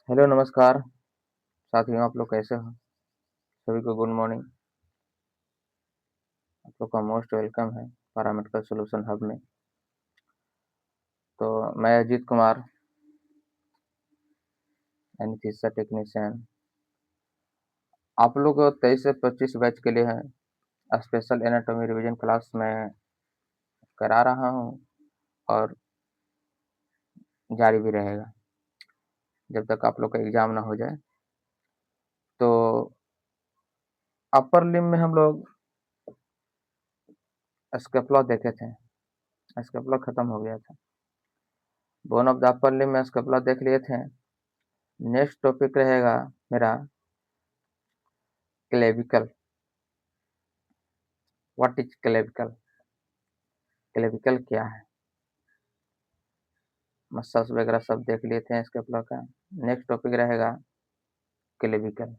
Hello नमस्कार साथियों, आप लोग कैसे हो? सभी को गुड मॉर्निंग। आप लोग का मोस्ट वेलकम है पैरामेडिकल सॉल्यूशन हब में। तो मैं अजीत कुमार, एनेस्थीसिया टेक्नीशियन, आप लोग 23 से 25 बैच के लिए है स्पेशल एनाटॉमी रिवीजन क्लास में करा रहा हूँ और जारी भी रहेगा जब तक आप लोग का एग्जाम ना हो जाए। तो अपर लिम्ब में हम लोग स्केपुला देखे थे, स्केपुला खत्म हो गया था। Bone of the upper limb में स्केपुला देख लिए थे। नेक्स्ट टॉपिक रहेगा मेरा clavicle. What is clavicle? Clavicle क्या है? मसल्स वगैरह सब देख लिए थे स्केपुला का। नेक्स्ट टॉपिक रहेगा क्लेविकल।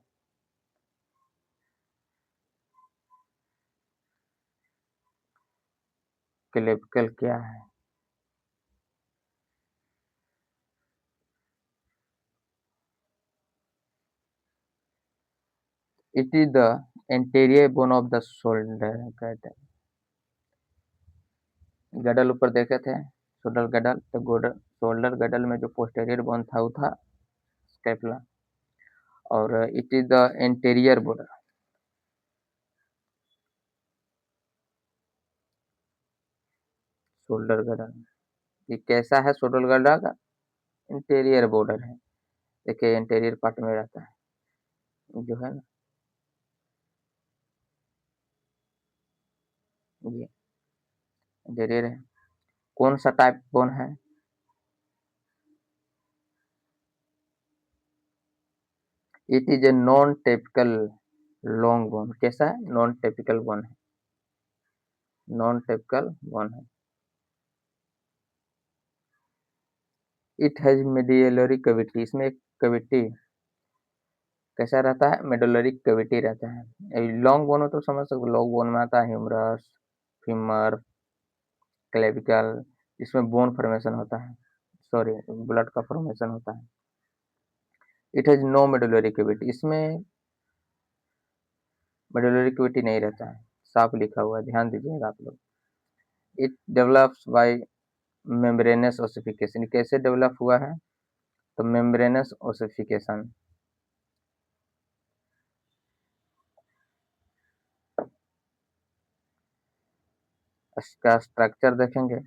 क्लेविकल क्या है? It is the anterior bone of the shoulder. कहते हैं गडल ऊपर देखे थे, शोल्डर गडल, तो शोल्डर गडल में जो पोस्टेरियर बोन था वो था स्केपुला। और it is the anterior bone. Shoulder girdle ये कैसा है? शोल्डर गडल का इंटीरियर बॉर्डर है। देखिए इंटीरियर पार्ट में रहता है जो है ना, ये इंटीरियर है। कौन सा टाइप बोन है? It is a non typical long bone. कैसा है? नॉन टिपिकल बोन है, नॉन टिपिकल बोन है। It has medullary cavity. इसमें एक कैविटी कैसा रहता है? मेडुलरी कैविटी रहता है। लॉन्ग बोन हो तो समझ सकते, लॉन्ग बोन में आता है ह्यूमरस, फीमर, क्लेविकल। इसमें बोन फॉर्मेशन होता है, सॉरी ब्लड का फॉर्मेशन होता है। It has no medullary cavity. इसमें मेडुलरी कैविटी नहीं रहता है, साफ लिखा हुआ है, ध्यान दीजिएगा आप लोग। It develops by membranous ossification. कैसे डेवलप हुआ है? तो मेम्ब्रेनस ओसिफिकेशन। इसका स्ट्रक्चर देखेंगे।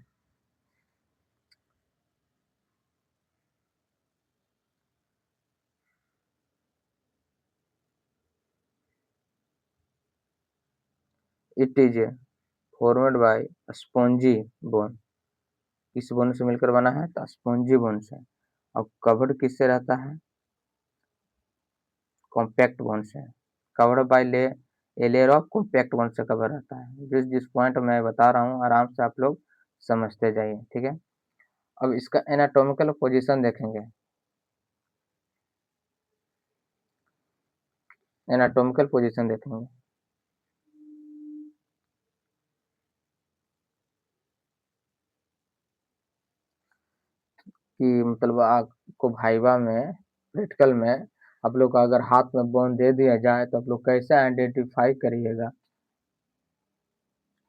It is formed by spongy bone. किस बोन से मिलकर बना है? तो स्पॉन्जी बोन से। और कवर्ड किससे रहता है? कॉम्पैक्ट बोन से। कवर्ड बाय ले a layer of compact bone से कवर रहता है। जिस जिस पॉइंट मैं बता रहा हूँ आराम से आप लोग समझते जाइए, ठीक है। अब इसका एनाटॉमिकल पोजीशन देखेंगे। एनाटॉमिकल पोजीशन देखेंगे कि मतलब आपको भाइवा में, प्रैक्टिकल में आप लोग का अगर हाथ में बोन दे दिया जाए तो आप लोग कैसे आइडेंटिफाई करिएगा?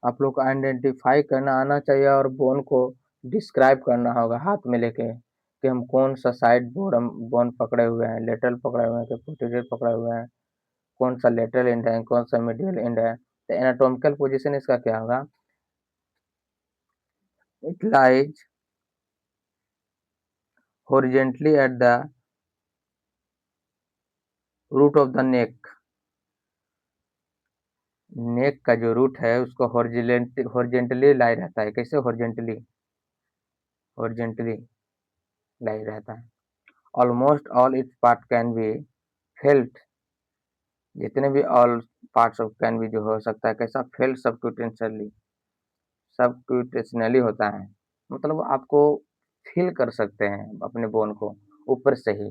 आप लोग को आइडेंटिफाई करना आना चाहिए और बोन को डिस्क्राइब करना होगा हाथ में लेके कि हम कौन सा साइड बोन बोन पकड़े हुए हैं, लेटरल पकड़े हुए हैं कि पोस्टीरियर पकड़े हुए हैं, कौन सा लेटरल एंड है, कौन सा मीडियल एंड है। तो एनाटॉमिकल पोजीशन इसका क्या होगा? It lies horizontally at the root of the neck। नेक का जो रूट है उसको हॉरिजेंटली लाई रहता है। कैसे? हॉरिजेंटली, हॉरिजेंटली लाई रहता है। Almost all it's part can be felt. जितने भी all parts of can be जो हो सकता है कैसा? Felt subcutaneously. सबक्यूटेनियसली होता है, मतलब आपको फील कर सकते हैं अपने बोन को ऊपर से ही।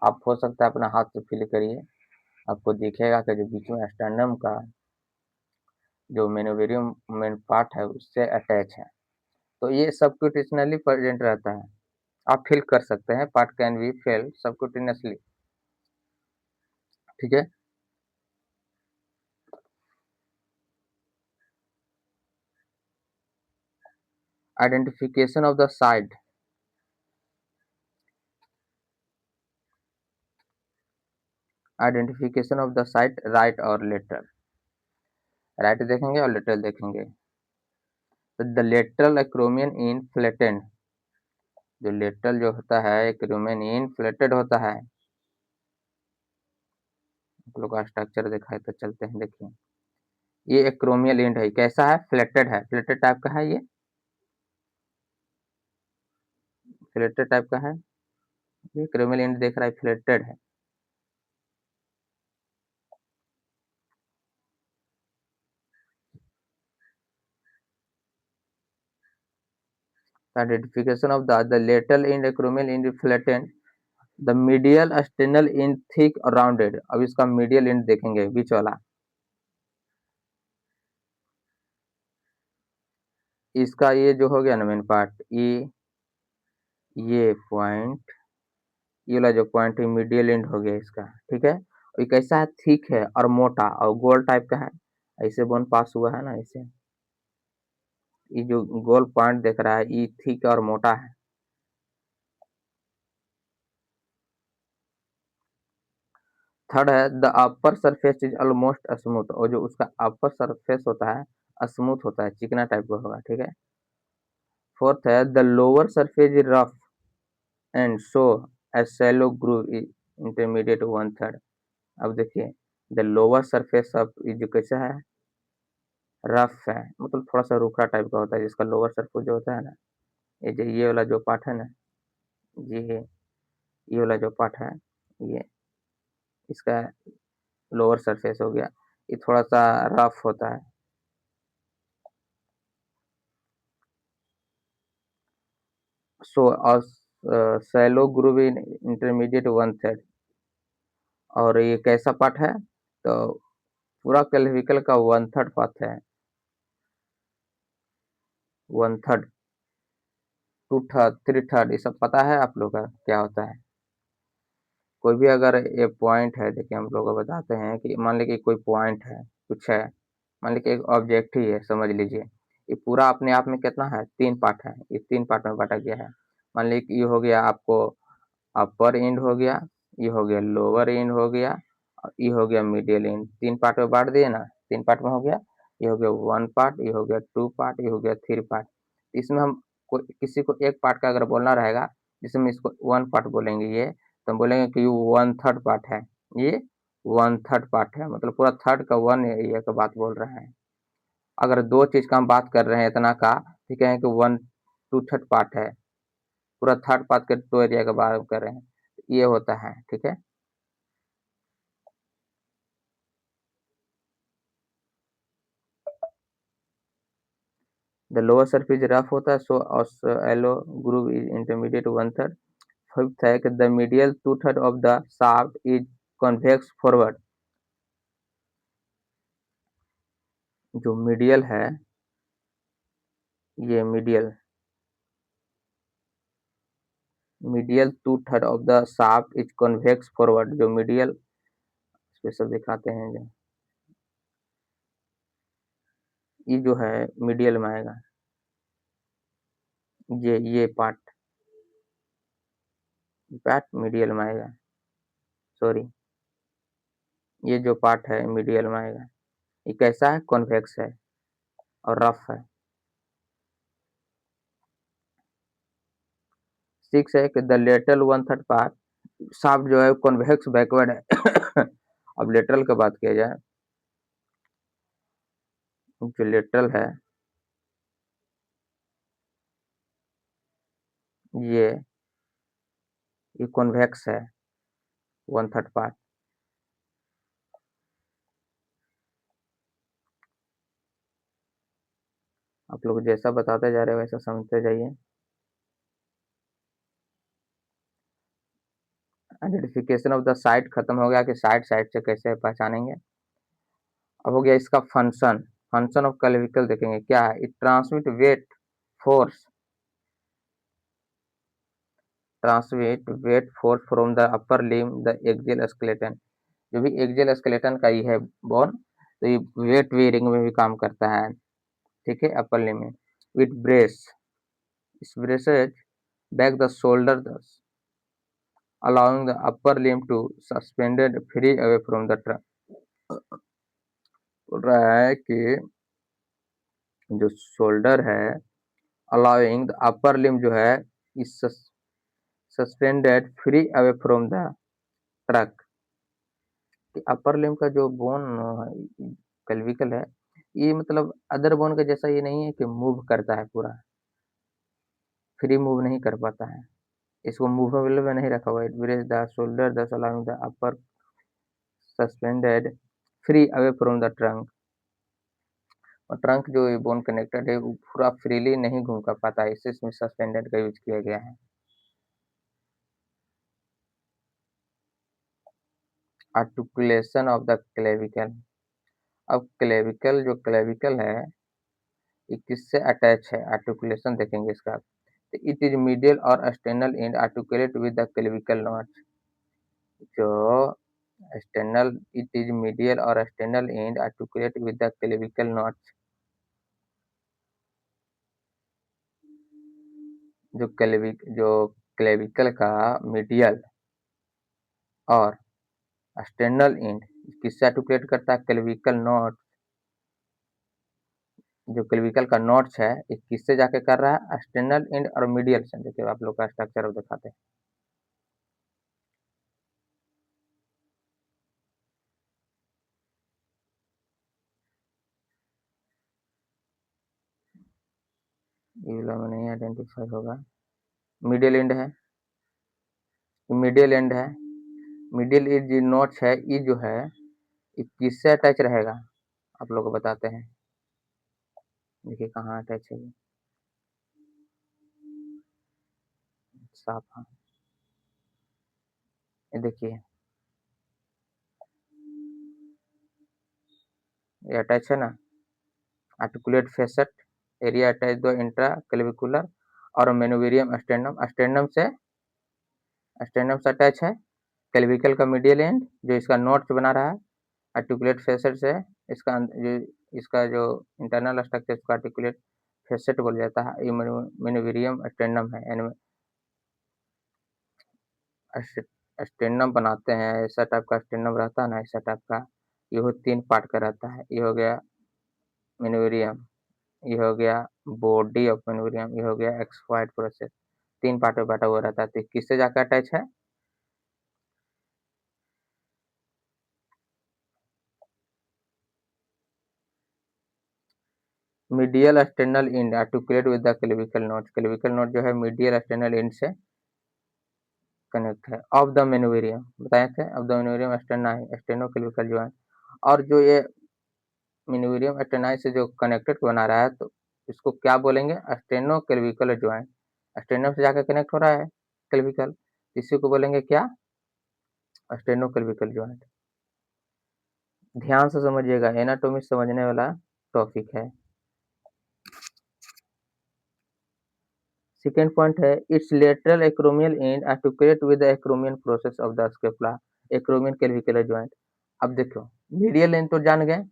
आप हो सकता है अपना हाथ से फील करिए, आपको दिखेगा कि जो बीच में स्टर्नम का जो मेनोवेरियम मेन पार्ट है उससे अटैच है। तो ये सबक्यूटेशनली प्रेजेंट रहता है। आप फील कर सकते हैं, part can be fail subcutaneously, ठीक है। Identification of the site, identification of the site right और लेटरल, राइट देखेंगे और लेटरल देखेंगे। तो the lateral acromion in flattened, जो लेटरल जो होता है एक्रोमियन इन फ्लैटेड होता है। आप लोग का स्ट्रक्चर दिखाए तो चलते हैं, देखिए ये एक्रोमियल एंड है, कैसा है, फ्लैटेड है, फ्लैटेड टाइप का है, ये फ्लैटेड टाइप का है, ये एक्रोमियल एंड देख रहा है फ्लैटेड है। Identification of the lateral end acromial end flattened, the medial sternal in thick rounded. अब इसका मीडियल एंड देखेंगे, बीच वाला, इसका ये जो हो गया ना मेन पार्ट, ये पॉइंट, ये वाला जो पॉइंट है मीडियल एंड हो गया इसका, ठीक है। और ये कैसा है, थिक है और मोटा और गोल टाइप का है, ऐसे बोन पास हुआ है ना ऐसे, ये जो गोल पॉइंट देख रहा है ये थिक और मोटा है। थर्ड है the upper surface is almost smooth, और जो उसका अपर सरफेस होता है स्मूथ होता है, चिकना टाइप का होगा, ठीक है। फोर्थ है the lower surface is rough and show A shallow groove intermediate one third. अब देखिए द लोअर सरफेस ऑफ जो कैसा है, रफ है, मतलब थोड़ा सा रूखा टाइप का होता है, जिसका लोअर सरफेस जो होता है ना, ये वाला जो पार्ट है ना, ये वाला जो पार्ट है, ये इसका लोअर सरफेस हो गया, ये थोड़ा सा रफ होता है। So shallow groove in intermediate one third, और ये कैसा पार्ट है, तो पूरा क्लेविकल का वन थर्ड पार्ट है, one third, two third, three third, ये सब पता है आप लोग का क्या होता है। कोई भी अगर ये पॉइंट है, देखिए हम लोग को बताते हैं कि मान लीजिए कोई पॉइंट है, कुछ है, मान लीजिए एक ऑब्जेक्ट ही है, समझ लीजिए ये पूरा अपने आप में कितना है, तीन पार्ट है, ये तीन पार्ट में बांटा गया है। मान लीजिए ये हो गया आपको अपर एंड हो गया, ये हो गया लोअर एंड हो गया, और ये हो गया मिडिल एंड, तीन पार्ट में बांट दिए ना, तीन पार्ट में हो गया, ये हो गया वन पार्ट, ये हो गया टू पार्ट, ये हो गया थ्री पार्ट। इसमें हम किसी को एक पार्ट का अगर बोलना रहेगा, जिसमें इसको वन पार्ट बोलेंगे, ये तो हम बोलेंगे कि ये वन थर्ड पार्ट है, ये वन थर्ड पार्ट है, मतलब पूरा थर्ड का वन एरिया का बात बोल रहे हैं। अगर दो चीज का हम बात कर रहे हैं इतना का, ठीक है, कि वन टू थर्ड पार्ट है, पूरा थर्ड पार्ट के दो एरिया का बात कर रहे हैं, ये होता है, ठीक है। द लोअर सरफेस रफ होता है, so shallow groove is intermediate one third. Fifth है कि the medial two third of the shaft is convex forward, जो मीडियल है, ये medial two third of the shaft is convex forward, जो medial special दिखाते हैं, जो ये जो है मीडियल में आएगा, ये पार्ट, पार्ट मीडियल में आएगा, सॉरी, ये जो पार्ट है मीडियल में आएगा। ये कैसा है, कॉन्वेक्स है और रफ है। सिक्स है कि the lateral one third part, shaft जो है कॉन्वेक्स बैकवर्ड है। अब लेटरल की बात किया जाए, जो लेटरल है, ये ये कॉन्वेक्स है, वन थर्ड पार्ट। आप लोग जैसा बताते जा रहे हो वैसा समझते जाइए। आइडेंटिफिकेशन ऑफ द साइट खत्म हो गया, कि साइट साइट से कैसे पहचानेंगे। अब हो गया इसका फंक्शन, फंक्शन ऑफ क्लेविकल देखेंगे क्या है, it transmit weight force transmit weight force from the upper limb the axial skeleton. जो भी एक्सियल स्केलेटन का ही है बोन, तो ये वेट बेयरिंग में भी काम करता है, ठीक है, अपर लिम्ब में। With brace braces back the shoulder allowing the upper limb to suspended free away from the trunk। बोल रहा है कि जो शोल्डर है, अलाउिंग द अपर लिम्ब जो है इस suspended free away from the truck. Upper limb का जो बोन कल्विकल है, ये मतलब अदर बोन के जैसा ये नहीं है कि मूव करता है, पूरा फ्री मूव नहीं कर पाता है, इसको मूवेबल में नहीं रखा हुआ है। ब्रेस द शोल्डर दस allowing the upper suspended free away from the trunk. और ट्रंक जो बोन कनेक्टेड है वो पूरा फ्रीली नहीं घूम कर पाता है, इससे इसमें सस्पेंडेड का यूज किया गया है। Articulation of the clavicle. अब क्लेविकल जो क्लेविकल है ये किससे अटैच है, आर्टिकुलेशन देखेंगे इसका। इट इज मीडियल और external and articulate with the clavicle not. जो एक्सटर्नल, इट इज मीडियल और external and articulate with the clavicle not. जो क्लेविकल का मीडियल और एक्सटर्नल एंड किससे आर्टिकुलेट करता है, क्लेविकल नॉट। जो क्लेविकल का नॉट्स है ये किससे जाके कर रहा है, एक्सटर्नल एंड और मीडियल से। देखिए आप लोग का स्ट्रक्चर अब दिखाते हैं। ये वाला में नहीं आइडेंटिफाई होगा। मिडिल एंड है, मिडिल एंड है, मिडिल एंड जो नॉट्स है ये जो है ये किससे अटैच रहेगा, आप लोग को बताते हैं। देखिए कहाँ अटैच है ये, साफ, हाँ ये देखिए ये अटैच है ना, आर्टिकुलेट फेसेट एरिया अटैच दो इंट्रा क्लेविकुलर और मेनोवेरियम स्टेनम से अटैच है। क्लेविकल का मीडियल एंड जो इसका नोट्स बना रहा है आर्टिकुलेट फेसेट से, इसका जो इंटरनल स्ट्रक्चर इसको आर्टिकुलेट फेसेट बोल जाता है। ये मेनोवेरियम स्टेनम है, यानी स्टेनम बनाते हैं, ऐसा टाइप का स्टेनम रहता है ना, ऐसा टाइप का। ये हो 3 पार्ट का रहता है। ये हो गया मेनोवेरियम, ये हो गया बॉडी ऑफ मेनोवेरियम, ये हो गया एक्सवाइड प्रोसेस। 3 पार्ट में बांटा हुआ रहता है। तो किससे जाकर अटैच है, medial external and articulate with the clavicle note. Clavicle note जो है मीडियल एक्सटर्नल एंड से कनेक्ट है। ऑफ द मेनोवेरियम बताए थे, ऑफ द मेनोवेरियम एक्सटर्नो क्लेविकल जो है, और जो ये मेनोवेरियम एक्सटर्नाई से जो कनेक्टेड बना रहा है, तो इसको क्या बोलेंगे, एक्सटर्नो क्लेविकल ज्वाइंट। एक्सटर्नम से जाकर कनेक्ट हो रहा है क्लेविकल, इसी को बोलेंगे क्या, एक्सटर्नो क्लेविकल ज्वाइंट। ध्यान से समझिएगा, एनाटॉमी समझने वाला टॉपिक है। सेकेंड पॉइंट है, it's lateral acromial end articulate with the acromion process of the scapula, acromion clavicular joint. अब देखो मीडियल एंड तो जान गए,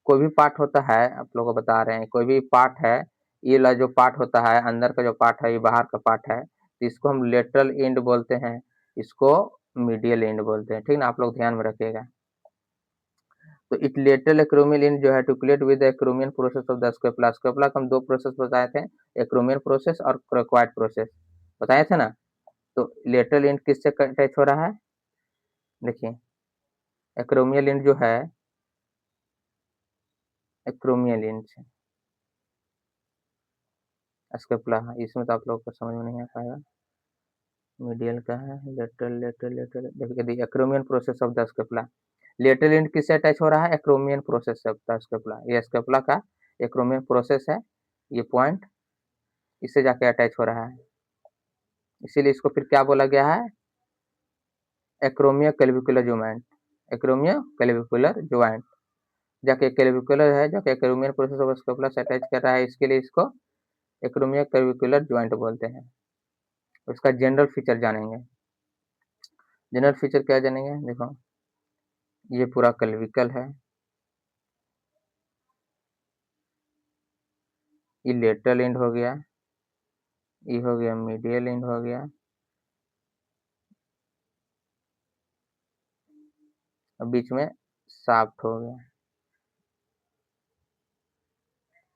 कोई भी पार्ट होता है, आप लोगों को बता रहे हैं, कोई भी पार्ट है, ये वाला जो पार्ट होता है अंदर का जो पार्ट है, ये बाहर का पार्ट है, तो इसको हम लेटरल एंड बोलते हैं, इसको मीडियल एंड बोलते हैं, ठीक ना, आप लोग ध्यान में रखिएगा। तो इट लेटरल एक्रोमियल एंड जो है articulate with the acromion process of the scapula. Scapula को हम 2 प्रोसेस बताए थे, एक्रोमियन प्रोसेस और क्रोकोइड प्रोसेस बताए थे ना। तो लेटरल एंड किससे अटैच हो रहा है, देखिए एक्रोमियल एंड जो है, एक्रोमियल एंड से स्केपुला, इसमें तो आप लोग को समझ में नहीं आ पाएगा। मीडियल का है, लेटरल देखिए acromion process of the scapula. Lateral and किससे अटैच हो रहा है, acromion process of the scapula. ये स्केपुला का एक्रोमियन प्रोसेस है, ये पॉइंट इससे जाके अटैच हो रहा है, इसीलिए इसको फिर क्या बोला गया है, एक्रोमियो क्लेविकुलर ज्वाइंट। एक्रोमियो क्लेविकुलर ज्वाइंट जाके क्लेविकुलर है, जाके एक्रोमियन प्रोसेस ऑफ स्केपुला से अटैच कर रहा है, इसके लिए इसको एक्रोमियो क्लेविकुलर ज्वाइंट बोलते हैं। उसका जनरल फीचर जानेंगे। जनरल फीचर क्या जानेंगे, देखो ये पूरा क्लेविकल है, ये लेटरल एंड हो गया, ये हो गया मीडियल एंड हो गया, और बीच में शाफ्ट हो गया।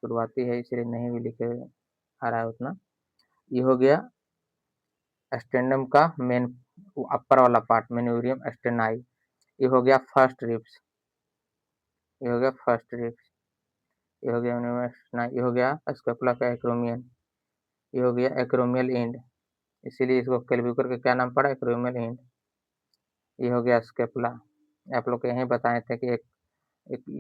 शुरुआती है इसलिए नहीं भी लिखे आ रहा है उतना। ये हो गया स्टेनम का मेन अपर वाला पार्ट, मेन्यूरियम स्टेनाई। ये हो गया फर्स्ट रिब्स, ये हो गया फर्स्ट रिब्स, ये हो गया मेन्यूरियम स्टेनाई, ये हो गया स्कैपुला का एक्रोमियन, ये हो गया एक्रोमियल एंड, इसीलिए इसको क्लेविकुलर का क्या नाम पड़ा, एक्रोमियल एंड। ये हो गया स्कैपुला। आप लोग को यही बताए थे कि एक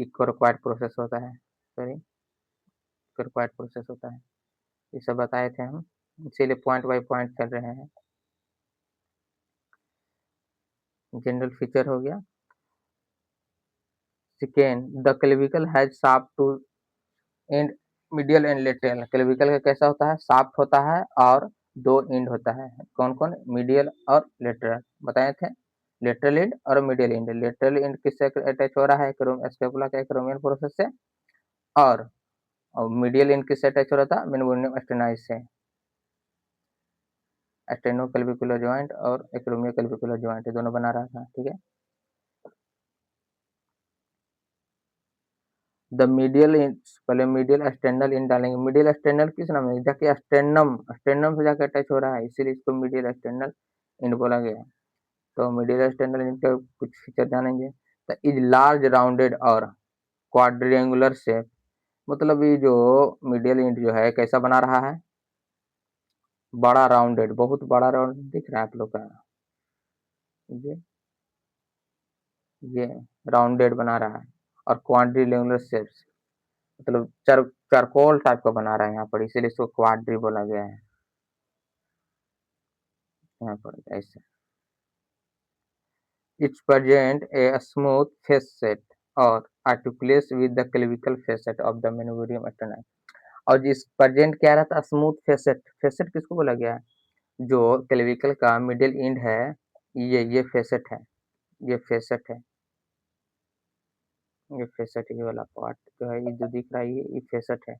इक्वोरिक्वाइड प्रोसेस होता है, सॉरी इक्वोरिक्वाइड प्रोसेस होता है, ये सब बताए थे हम, इसीलिए पॉइंट बाय पॉइंट चल रहे हैं। जनरल फीचर हो गया। Second, the clavicle has shaft two end, medial end lateral. Clavicle का कैसा होता है, शाफ्ट होता है और दो एंड होता है, कौन कौन, मीडियल और लेटरल बताए थे। लेटरल एंड और मीडियल एंड, लेटरल एंड किससे अटैच हो रहा है, स्कैपुला के एक्रोमियल प्रोसेस से, और मीडियल एंड किससे अटैच हो रहा था, मेन्यूरियम स्टेनाइस से। स्टेनोक्लेविकुलर जॉइंट और एक्रोमियोक्लेविकुलर जॉइंट दोनों बना रहा था, ठीक है। द मीडियल इंड, पहले मीडियल स्टेनल इंड डालेंगे। मीडियल स्टेनल किस नाम है, जाके स्टेनम, स्टेनम से जाके अटैच हो रहा है, इसीलिए इसको मीडियल स्टेनल इंड बोला गया है। तो मीडियल स्टेनल इंड का कुछ फीचर जानेंगे। तो इज लार्ज राउंडेड और क्वाड्रिएंगुलर शेप, मतलब ये जो मीडियल इंड जो है कैसा बना रहा है, बड़ा राउंडेड, बहुत बड़ा राउंड दिख रहा है आप लोग का, ये राउंडेड बना रहा है, और क्वाड्रिएंगुलर शेप्स, मतलब चारकोल टाइप का बना रहा है यहाँ पर, इसीलिए इसको क्वाड्री बोला गया है यहाँ पर ऐसे। It's present a smooth facet और articulates with the clavicle facet of the manubrium sterni. और जिस प्रेजेंट क्या रहता है, स्मूथ फेसेट, फेसेट किसको बोला गया है, जो क्लेविकल का मिडिल एंड है, ये फेसेट है, ये फेसेट है, ये फेसेट, ये वाला पार्ट जो है, ये जो दिख रहा है ये फेसेट है,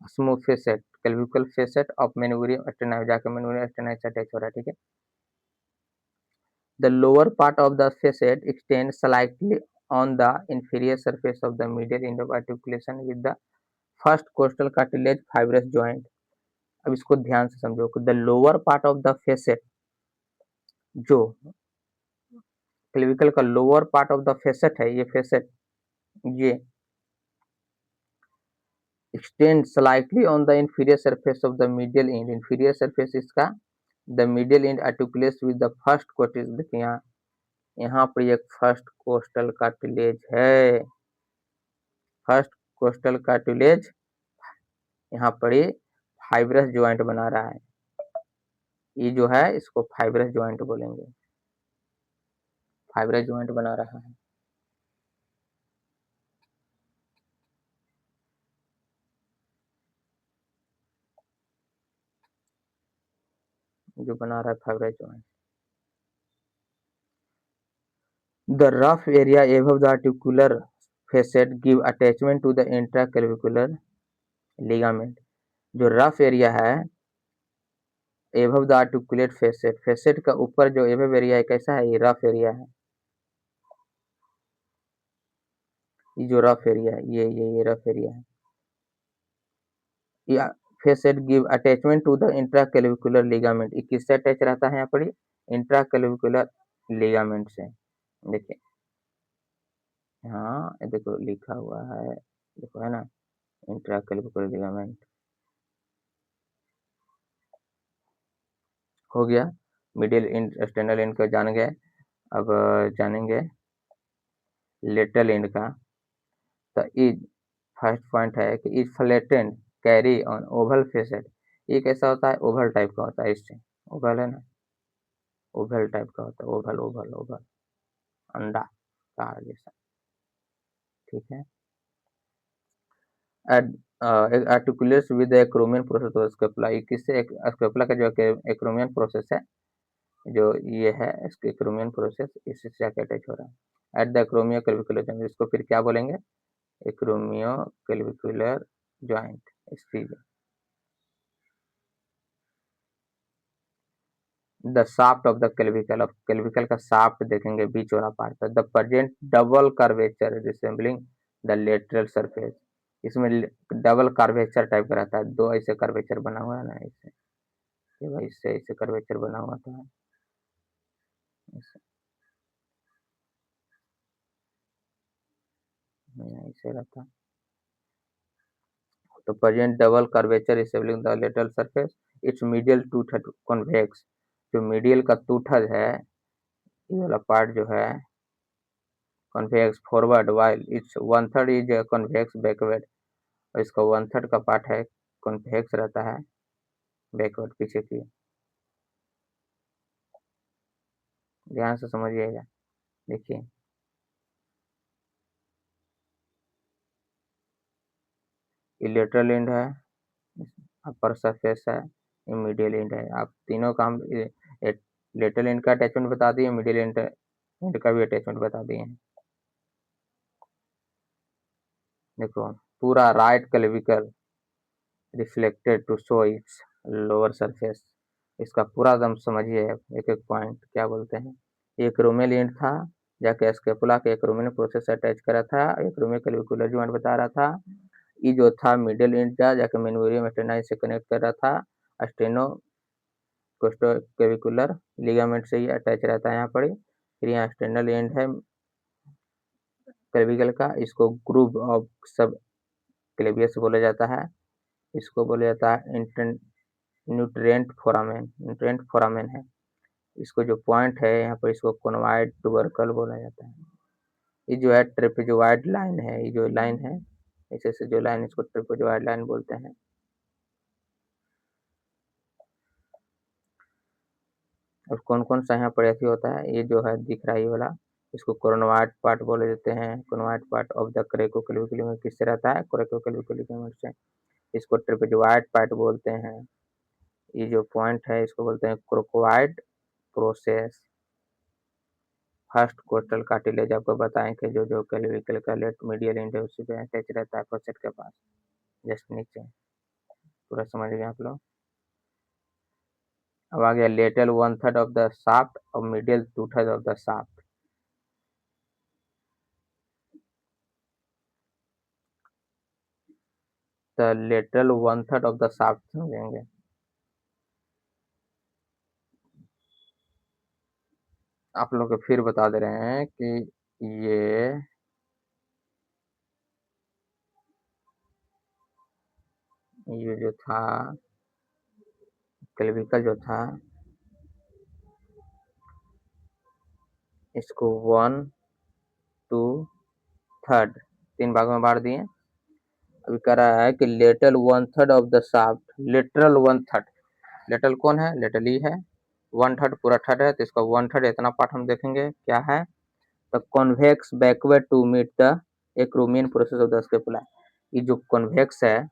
smooth facet, clavicle facet of manubrium sterni, जाकर मेन्यूरियम स्टेनाई से अटैच हो रहा है, ठीक है। The lower part of the facet extends slightly on the inferior surface of the medial end of articulation with the first costal cartilage fibrous joint। अब इसको ध्यान से समझो कि the lower part of the facet, जो clavicle का lower part of the facet है, ये facet, ये extend slightly on the inferior surface of the medial end, inferior surface इसका, the medial end articulates with the first cortex। देखिए यहाँ पर एक फर्स्ट कोस्टल कार्टिलेज है, फर्स्ट कोस्टल कार्टिलेज यहाँ पर ये फाइब्रस ज्वाइंट बना रहा है, ये जो है इसको फाइब्रस ज्वाइंट बोलेंगे, फाइब्रस ज्वाइंट बना रहा है, जो बना रहा है fibrous joint. The rough area above the articular facet give attachment to the intraclavicular ligament. जो रफ एरिया है above the articulate facet, facet का ऊपर जो एबव एरिया है कैसा है, ये रफ एरिया है, ये जो रफ एरिया है, ये रफ एरिया है। या facet give attachment to the intraclavicular ligament, ये किससे अटैच रहता है यहाँ पर, इंट्राक्लेविकुलर लिगामेंट से। देखिए हाँ, ये देखो लिखा हुआ है, देखो है ना, इंट्राक्लेविकुलर लिगामेंट हो गया। मिडिल एंड एक्सटर्नल एंड का जान गए, अब जानेंगे लेटरल एंड का। तो इज, फर्स्ट पॉइंट है कि is flattened carry on Oval facet, ये कैसा होता है, ओवल टाइप का होता है, इससे ओवल है ना, ओवल टाइप का होता है, ओवल ओवल ओवल, अंडा कार जैसा, ठीक है। एक articulates with acromion process of scapula, ये किससे स्केपुला का जो एक्रोमियन प्रोसेस है, जो ये है इसके एक्रोमियन प्रोसेस, इससे जाके अटैच हो रहा है at the acromioclavicular joint, इसको फिर क्या बोलेंगे, एक्रोमियो क्लेविकुलर जॉइंट। इसकी the shaft of the clavicle, अब क्लेविकल का शाफ्ट देखेंगे बीच वाला पार्ट का, the present double curvature resembling the lateral surface, इसमें डबल कर्वेचर टाइप का रहता है, दो ऐसे कर्वेचर बना हुआ है ना, ऐसे ये भाई इससे ऐसे कर्वेचर बना हुआ था ऐसे, ऐसे रहता है। तो present double curvature resembling the lateral surface, it's medial टूथ कॉन्वेक्स, जो मीडियल का टूथर है, ये वाला पार्ट जो है convex forward, while it's one third is convex backward, और इसका वन थर्ड का पार्ट है कॉन्वेक्स रहता है बैकवर्ड, पीछे की। ध्यान से समझिएगा, देखिए ये लेटरल एंड है, अपर सरफेस है, ये मीडियल एंड है, आप तीनों का हम लेटरल एंड का अटैचमेंट बता दिए, मीडियल एंड का भी अटैचमेंट बता दिए हैं। देखो पूरा right clavicle reflected to show its lower surface, इसका पूरा एकदम समझिए, एक एक पॉइंट क्या बोलते हैं। एक रोमेल एंड था, जाके स्केपुला के एक रोमेल प्रोसेस से अटैच करा था, एक रोमेल क्लेविकुलर जॉइंट बता रहा था, ये जो था मिडिल एंड था, जाके मेनोरियम स्टेनाई से कनेक्ट कर रहा था, स्टेनो कोस्टोक्लेविकुलर लिगामेंट से ही अटैच रहता है यहाँ पर ही। फिर यहाँ एक्सटर्नल एंड है क्लेविकल का, इसको ग्रूव ऑफ सब क्लेवियस बोला जाता है, इसको बोला जाता है न्यूट्रिएंट फोरामेन है, इसको जो पॉइंट है यहाँ पर इसको कोनवाइड टुबरकल बोला जाता है। ये जो है ट्रेपेजोइड लाइन है, ये जो लाइन है ऐसे से जो लाइन, इसको ट्रेपेजोइड लाइन बोलते हैं। और कौन कौन सा यहाँ पर ऐसी होता है, ये जो है दिख रहा है ये वाला, इसको कोरोनवाइड पार्ट बोले जाते हैं, कोरोनवाइड पार्ट ऑफ द क्रेकोक्लेविकल लिगामेंट किससे रहता है, क्रेकोक्लेविकल लिगामेंट से, इसको ट्रेपेजोइड पार्ट बोलते हैं। ये जो पॉइंट है इसको बोलते हैं क्रोकोइड प्रोसेस। फर्स्ट कोस्टल कार्टिलेज आपको बताएं कि जो जो क्लेविकल का लेट मीडियल एंड है उसी पे अटैच रहता है फोसेट के पास, जस्ट नीचे, पूरा समझ गए आप लोग। अब आ गया lateral one third of the shaft और medial two third of the shaft. The lateral one third of the shaft समझेंगे, आप लोग को फिर बता दे रहे हैं कि ये जो था क्लेविकल जो था, इसको वन टू थर्ड तीन भागों में बांट दिए। अभी कह रहा है कि lateral one third of the shaft, lateral one third, lateral कौन है, लेटरल ई है, वन थर्ड पूरा थर्ड है, तो इसका वन थर्ड इतना पार्ट हम देखेंगे क्या है, the convex backward to meet the acromion process of the scapula, ये जो कॉन्वेक्स है,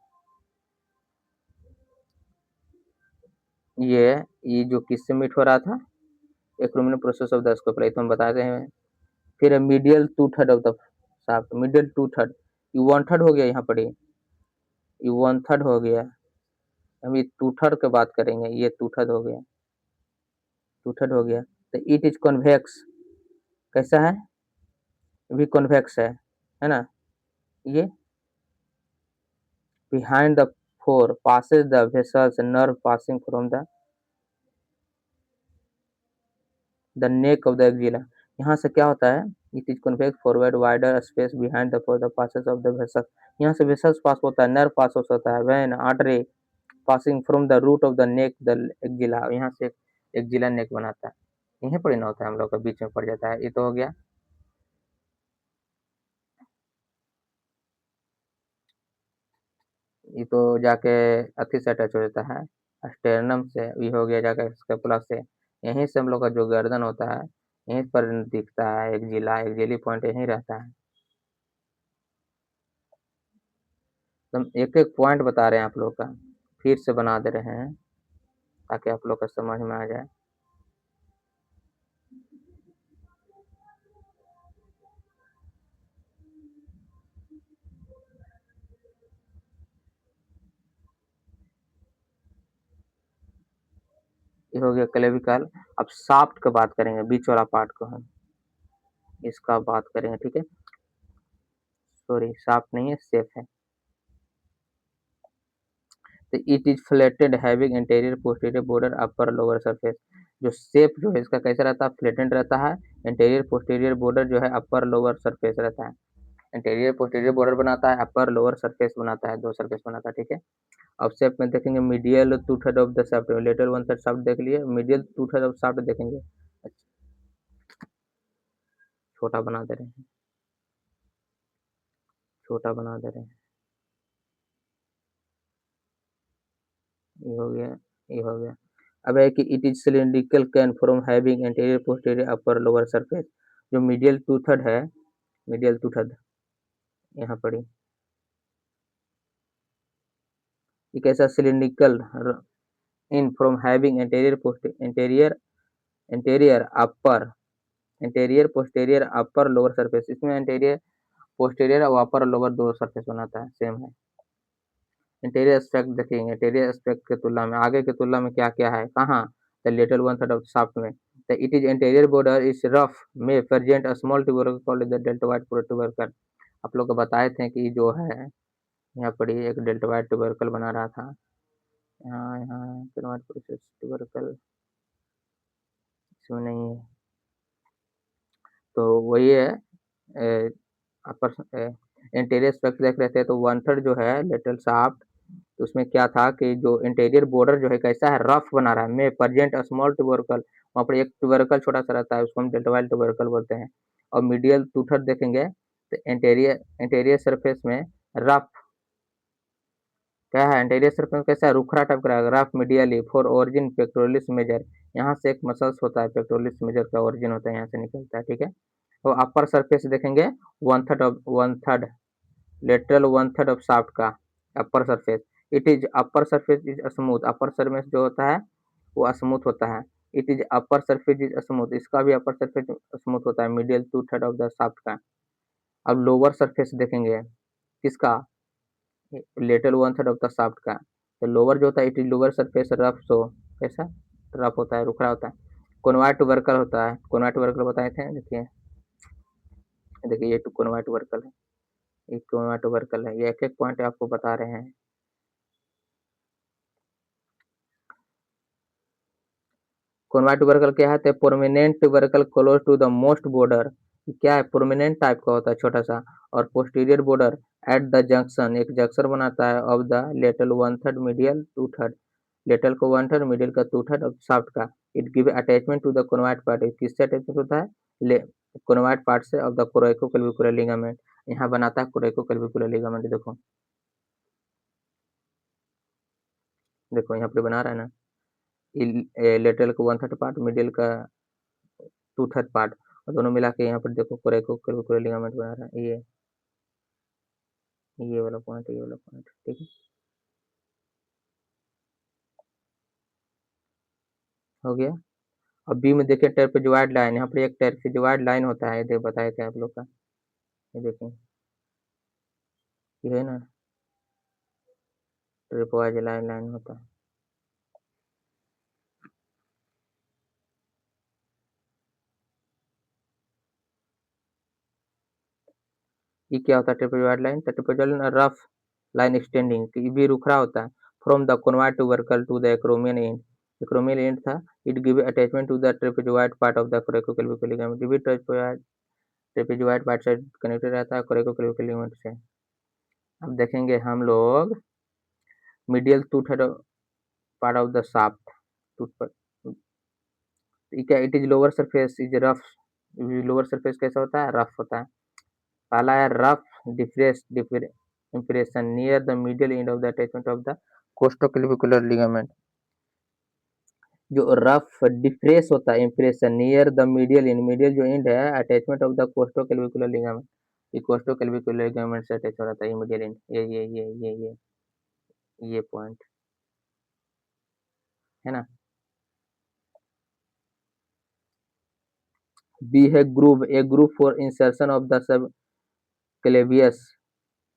ये जो किससे मीट हो रहा था, acromion process of the scapula, तो हम बताते हैं। फिर medial two third of the shaft, middle two third, ये वन थर्ड हो गया यहाँ पर, ये वन थर्ड हो गया, हम ये टू थर्ड की बात करेंगे, ये टू थर्ड हो गया, टू थर्ड हो गया, तो इट इज कॉन्वेक्स, कैसा है, भी कॉन्वेक्स है ना, ये behind the fore passes the vessels nerve passing from the neck of the axilla, यहाँ से क्या होता है, it is convex forward wider space behind the for the passes of the vessels, यहाँ से vessels पास होता है, nerve पास होता है, vein artery passing from the root of the neck the axilla, यहाँ से एक्जिला नेक बनाता है, यहीं पर ही ना होता है, हम लोग का बीच में पड़ जाता है, ये तो हो गया। ये तो जाके अथी से अटैच हो जाता है, स्टेरनम से, ये हो गया जाके स्केपुला से, यहीं से हम लोग का जो गर्दन होता है यहीं पर दिखता है, एक जिला एक जेली पॉइंट यहीं रहता है। हम एक-एक पॉइंट बता रहे हैं आप लोग का, फिर से बना दे रहे हैं ताकि आप लोग को समझ में आ जाए। ये हो गया क्लेविकल। अब शाफ्ट का बात करेंगे, बीच वाला पार्ट को हम इसका बात करेंगे, ठीक है। सॉरी, शाफ्ट नहीं है, शेप है। तो it is flatted having interior posterior border upper lower surface. जो शेप जो है इसका कैसा रहता है, फ्लैटेड रहता है। इंटीरियर पोस्टीरियर बॉर्डर जो है अपर लोअर सरफेस रहता है। इंटीरियर पोस्टीरियर बॉर्डर बनाता है, अपर लोअर सरफेस बनाता है, दो सरफेस बनाता है, ठीक है। अब शेप में देखेंगे medial two third of the shaft, lateral one third shaft देख लिए, medial two third of shaft देखेंगे। अच्छा, छोटा बना दे रहे हैं, छोटा बना दे रहे हैं। ये हो गया, ये हो गया। अब है कि it is cylindrical can from having interior posterior upper lower surface. जो मीडियल टू थर्ड है, मीडियल टू थर्ड यहाँ पड़ी, एक ऐसा cylindrical in from having interior interior upper interior posterior upper lower surface. इसमें इंटीरियर पोस्टीरियर और upper lower दो surface बनाता है, सेम है। इंटीरियर एस्पेक्ट देखेंगे, इंटीरियर एस्पेक्ट की तुलना में, आगे की तुलना में क्या क्या है, कहाँ, the little one third of shaft में। The it is interior border is rough में present a small tubercle called the deltoid tubercle. आप लोग को बताए थे कि जो है यहाँ पर एक डेल्टोइड ट्यूबरकल बना रहा था, यहाँ यहाँ ट्यूबरकल इसमें नहीं है, तो वही है। अपर इंटीरियर एस्पेक्ट देख रहे थे, तो वन थर्ड जो है लिटिल शाफ्ट, तो उसमें क्या था कि जो इंटीरियर बॉर्डर जो है कैसा है, रफ बना रहा है, में प्रेजेंट स्मॉल ट्यूबरकल, वहाँ पर एक ट्यूबरकल छोटा सा रहता है, उसको हम डेल्टोइड ट्यूबरकल बोलते हैं। और मीडियल टू थर्ड देखेंगे तो इंटीरियर इंटीरियर सरफेस में रफ क्या है, इंटीरियर सरफेस कैसा है, रुखरा टाइप का, rough medially for origin pectoralis major. यहाँ से एक मसल्स होता है, पेक्टोरलिस मेजर का ओरिजिन होता है, यहाँ से निकलता है, ठीक है। तो अपर सरफेस देखेंगे one third lateral one third of shaft का upper surface. It is upper surface is smooth, upper surface जो होता है वो स्मूथ होता है। It is upper surface is smooth, इसका भी अपर सरफेस स्मूथ होता है, middle two third of the shaft का। अब लोअर सरफेस देखेंगे किसका, lateral one third of the shaft का। तो लोअर जो होता है, it is lower surface rough, सो कैसा रफ होता है, रुखरा होता है। कॉन्वाइट टुबरकल होता है, कॉन्वाइट टुबरकल बताए थे, देखिए देखिए ये कॉन्वाइट टुबरकल है, ये कॉन्वाइट टुबरकल है, ये एक एक पॉइंट आपको बता रहे हैं। कॉन्वाइट ट्यूबरकल क्या है, तो prominent tubercle close to the most border, क्या है, प्रोमिनेंट टाइप का होता है, छोटा सा। और posterior border at the junction, एक जंक्शन बनाता है of the lateral one third medial two third, lateral को वन थर्ड मिडिल का टू थर्ड ऑफ शाफ्ट का। It give attachment to the conoid part, किससे अटैचमेंट होता है, ले कॉन्वाइट पार्ट से, ऑफ द कोरेकोक्लेविकुलर लिगामेंट। यहाँ बनाता है कोरेकोक्लेविकुलर लिगामेंट, देखो देखो यहाँ पे बना रहा है ना, लेटरल का वन थर्ड पार्ट, मिडिल का टू थर्ड पार्ट, और दोनों मिला के यहाँ पर देखो कोरेकोक्लेविकुलर लिगामेंट बना रहा है, ये वाला पॉइंट, ये वाला पॉइंट, ठीक है, हो गया। अब बी में देखिए ट्रेपेजॉइड लाइन, यहाँ पर एक ट्रेपेजॉइड लाइन होता है, ये बताए थे आप लोग का, ये देखें, ये है ना ट्रेपेजॉइड लाइन लाइन होता है। ये क्या होता है ट्रेपेजॉइड लाइन, तो trapezoid line rough line extending, ये भी रुखरा होता है, from the conoid tubercle to the acromion end, acromion end था, it give attachment to the trapezoid part of the coracoclavicular ligament, ये भी ट्रेपेजॉइड पार्ट से कनेक्टेड रहता है कोरेकोक्लेविकुलर लिगामेंट से। अब देखेंगे हम लोग medial two third part of the shaft, क्या, it is lower surface is rough, lower surface कैसा होता है, रफ होता है। पहला है rough depressed impression near the middle end of the attachment of the costoclavicular ligament. जो रफ डिफ्रेस होता है impression near the medial end, medial जो एंड है attachment of the costoclavicular ligament, equals to clavicular ligament से attach हो रहा था ये मीडियल एंड, ये पॉइंट है ना। बी है groove, A groove for insertion of the sub Clavius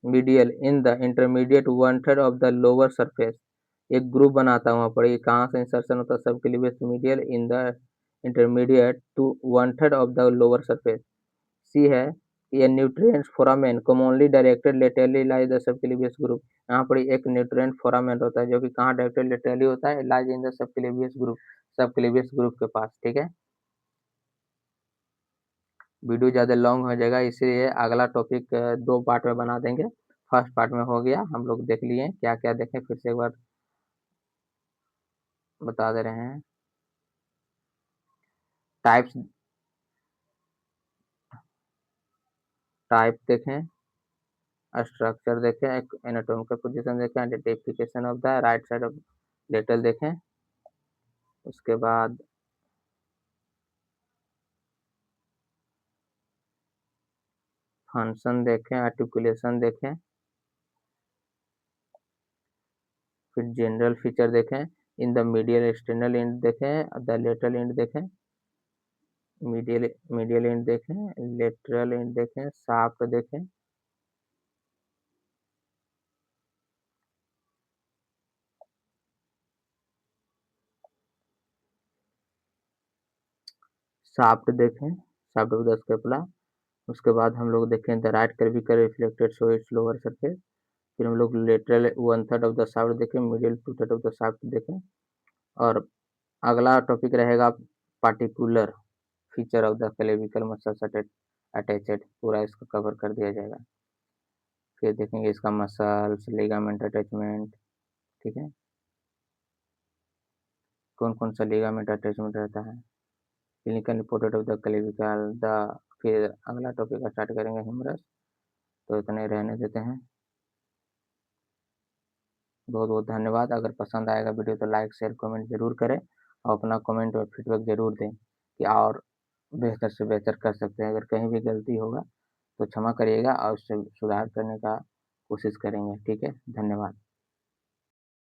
medial in the intermediate one third of the lower surface. एक ग्रुप बनाता हूँ, वहाँ पर ये कहाँ से इंसर्शन होता है, subclavius medial in the intermediate to one third of the lower surface. See है ये nutrient foramen commonly directed laterally lies the subclavius group. यहाँ पर एक न्यूट्रिएंट फोरामेन होता है जो कि कहाँ डायरेक्टेड लेटरली होता है, lies in the subclavius group, सब क्लीवियस ग्रुप के पास। ठीक है, वीडियो ज़्यादा लॉन्ग हो जाएगा इसलिए अगला टॉपिक 2 पार्ट में बना देंगे। फर्स्ट पार्ट में हो गया, हम लोग देख लिए क्या-क्या देखें, फिर से एक बार बता दे रहे हैं। टाइप्स टाइप देखें, स्ट्रक्चर देखें, एनाटॉमिकल पोजीशन देखें, identification of the right side of lateral देखें, उसके बाद फंक्शन देखें, आर्टिकुलेशन देखें, फिर जनरल फीचर देखें, in the medial external end देखें, द लेटरल एंड देखें, मीडियल एंड देखें, लेटरल एंड देखें, शाफ्ट देखें, शाफ्ट देखें, शाफ्ट ऑफ द स्कैपुला। उसके बाद हम लोग देखें the right cervical reflected so its lower surface. फिर हम लोग lateral one third of the shaft देखें, middle two third of the shaft देखें, और अगला टॉपिक रहेगा particular feature of the clavicle muscles attached, पूरा इसको कवर कर दिया जाएगा। फिर देखेंगे इसका मसल्स, लिगामेंट अटैचमेंट, ठीक है, कौन कौन सा लिगामेंट अटैचमेंट रहता है, clinical reported of the clavicle the. फिर अगला टॉपिक स्टार्ट करेंगे ह्यूमरस। तो इतने रहने देते हैं। बहुत बहुत धन्यवाद। अगर पसंद आएगा वीडियो तो लाइक शेयर कमेंट जरूर करें, और अपना कमेंट और फीडबैक जरूर दें कि और बेहतर से बेहतर कर सकते हैं। अगर कहीं भी गलती होगा तो क्षमा करिएगा और उससे सुधार करने का कोशिश करेंगे। ठीक है, धन्यवाद।